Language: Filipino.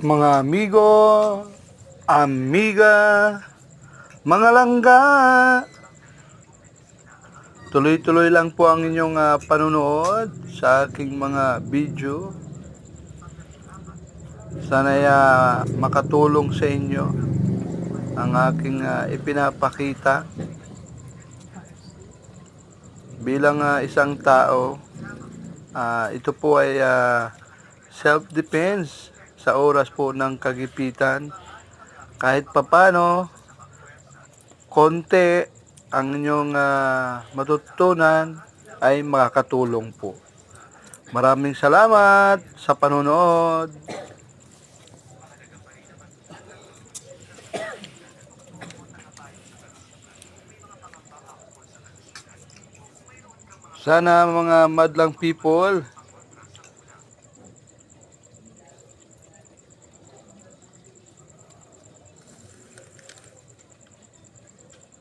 Mga amigo, amiga, mga langga, tuloy-tuloy lang po ang inyong panunood sa aking mga video. Sana'y makatulong sa inyo ang aking ipinapakita bilang isang tao. Ito po ay self-defense sa oras po ng kagipitan. Kahit papano, konti ang inyong matutunan ay makakatulong po. Maraming salamat sa panonood. Sana mga madlang people